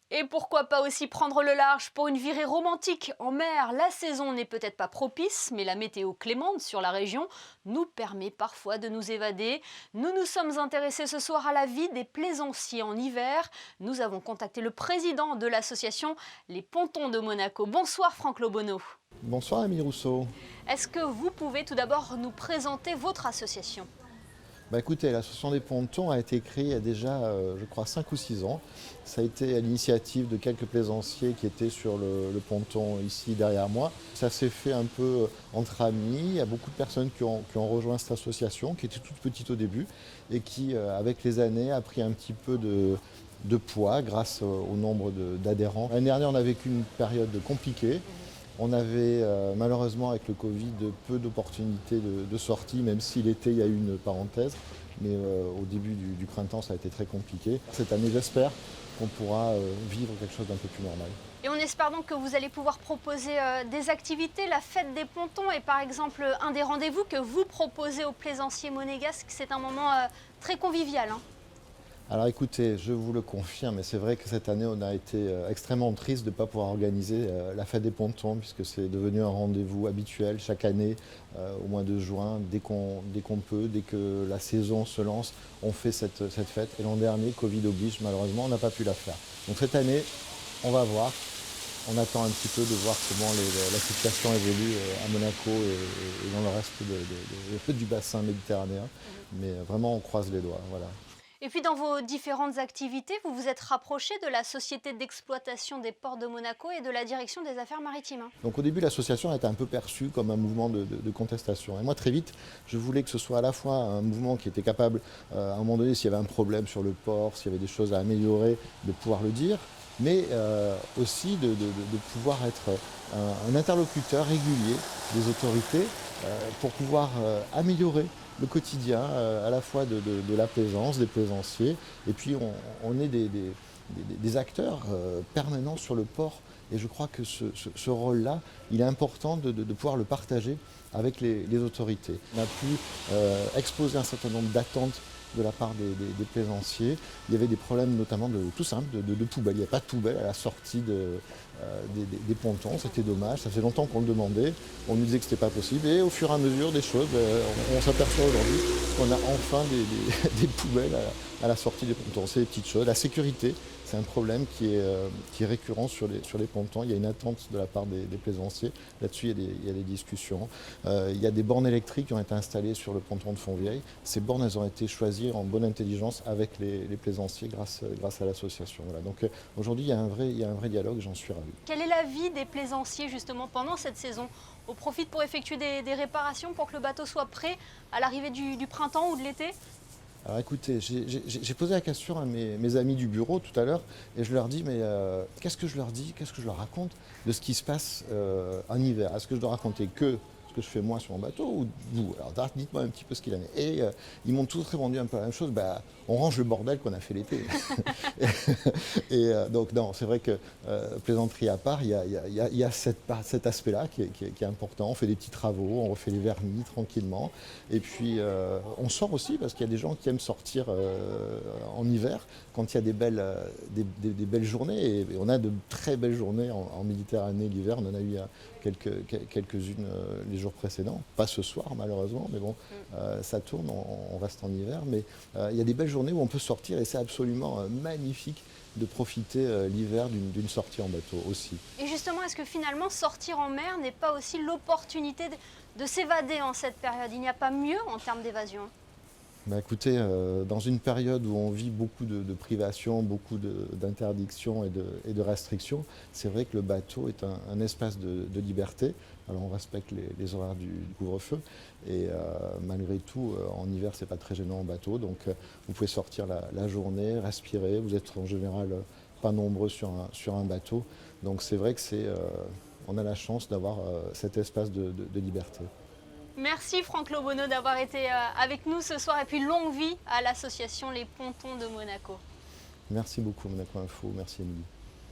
Et pourquoi pas aussi prendre le large pour une virée romantique en mer. La saison n'est peut-être pas propice, mais la météo clémente sur la région nous permet parfois de nous évader. Nous nous sommes intéressés ce soir à la vie des plaisanciers en hiver. Nous avons contacté le président de l'association Les Pontons de Monaco. Bonsoir Franck Lobonneau. Bonsoir Émile Rousseau. Est-ce que vous pouvez tout d'abord nous présenter votre association ? Écoutez, l'association des pontons a été créée il y a déjà, je crois, 5 ou 6 ans. Ça a été à l'initiative de quelques plaisanciers qui étaient sur le ponton ici derrière moi. Ça s'est fait un peu entre amis. Il y a beaucoup de personnes qui ont rejoint cette association, qui était toute petite au début et qui, avec les années, a pris un petit peu de poids grâce au nombre d'adhérents. L'année dernière, on a vécu une période compliquée. On avait malheureusement avec le Covid peu d'opportunités de sortie, même si l'été il y a eu une parenthèse. Mais au début du printemps ça a été très compliqué. Cette année j'espère qu'on pourra vivre quelque chose d'un peu plus normal. Et on espère donc que vous allez pouvoir proposer des activités. La fête des pontons est par exemple un des rendez-vous que vous proposez aux plaisanciers monégasques. C'est un moment très convivial, hein. Alors écoutez, je vous le confirme, et c'est vrai que cette année on a été extrêmement triste de ne pas pouvoir organiser la fête des pontons, puisque c'est devenu un rendez-vous habituel chaque année au mois de juin, dès qu'on peut, dès que la saison se lance, on fait cette fête. Et l'an dernier, Covid oblige, malheureusement, on n'a pas pu la faire. Donc cette année, on va voir. On attend un petit peu de voir comment la situation évolue à Monaco et dans le reste du bassin méditerranéen. Mais vraiment, on croise les doigts. Voilà. Et puis dans vos différentes activités, vous vous êtes rapproché de la Société d'exploitation des ports de Monaco et de la Direction des affaires maritimes, hein. Donc au début, l'association a été un peu perçue comme un mouvement de contestation. Et moi, très vite, je voulais que ce soit à la fois un mouvement qui était capable, à un moment donné, s'il y avait un problème sur le port, s'il y avait des choses à améliorer, de pouvoir le dire, mais aussi de pouvoir être un interlocuteur régulier des autorités pour pouvoir améliorer le quotidien à la fois de la plaisance, des plaisanciers, et puis on est des acteurs permanents sur le port. Et je crois que ce rôle-là, il est important de pouvoir le partager avec les autorités. On a pu exposer un certain nombre d'attentes de la part des plaisanciers. Il y avait des problèmes notamment tout simple de poubelles. Il n'y a pas de poubelle à la sortie des pontons, c'était dommage. Ça fait longtemps qu'on le demandait, on nous disait que ce n'était pas possible. Et au fur et à mesure des choses, on s'aperçoit aujourd'hui qu'on a enfin des poubelles à la sortie des pontons. C'est des petites choses. La sécurité, c'est un problème qui est récurrent sur les pontons. Il y a une attente de la part des plaisanciers. Là-dessus, il y a des discussions. Il y a des bornes électriques qui ont été installées sur le ponton de Fontvieille. Ces bornes, elles ont été choisies en bonne intelligence avec les plaisanciers grâce à l'association. Voilà. Donc aujourd'hui, il y a un vrai dialogue, j'en suis ravi. Quelle est la vie des plaisanciers justement pendant cette saison ? On profite pour effectuer des réparations pour que le bateau soit prêt à l'arrivée du printemps ou de l'été ? Alors écoutez, j'ai posé la question à mes amis du bureau tout à l'heure et je leur dis, mais qu'est-ce que je leur dis, qu'est-ce que je leur raconte de ce qui se passe en hiver? Est-ce que je dois raconter que ce que je fais moi sur mon bateau ou vous? Alors dites-moi un petit peu ce qu'il en est. Et ils m'ont tous répondu un peu la même chose, on range le bordel qu'on a fait l'été. Et donc non, c'est vrai que plaisanterie à part, il y a cet aspect-là qui est important. On fait des petits travaux, on refait les vernis tranquillement. Et puis on sort aussi parce qu'il y a des gens qui aiment sortir en hiver quand il y a des belles journées. Et on a de très belles journées en Méditerranée l'hiver. On en a eu quelques-unes les jours précédents. Pas ce soir malheureusement, mais bon, ça tourne, on reste en hiver. Mais il y a des belles journées où on peut sortir et c'est absolument magnifique de profiter l'hiver d'une sortie en bateau aussi. Et justement, est-ce que finalement sortir en mer n'est pas aussi l'opportunité de s'évader en cette période ? Il n'y a pas mieux en termes d'évasion ? Écoutez, dans une période où on vit beaucoup de privations, beaucoup d'interdictions et de restrictions, c'est vrai que le bateau est un espace de liberté. Alors on respecte les horaires du couvre-feu et malgré tout, en hiver, c'est pas très gênant en bateau. Donc vous pouvez sortir la journée, respirer. Vous êtes en général pas nombreux sur un bateau. Donc c'est vrai que on a la chance d'avoir cet espace de liberté. Merci Franck Lobonneau d'avoir été avec nous ce soir et puis longue vie à l'association Les Pontons de Monaco. Merci beaucoup Monaco Info, merci Émilie.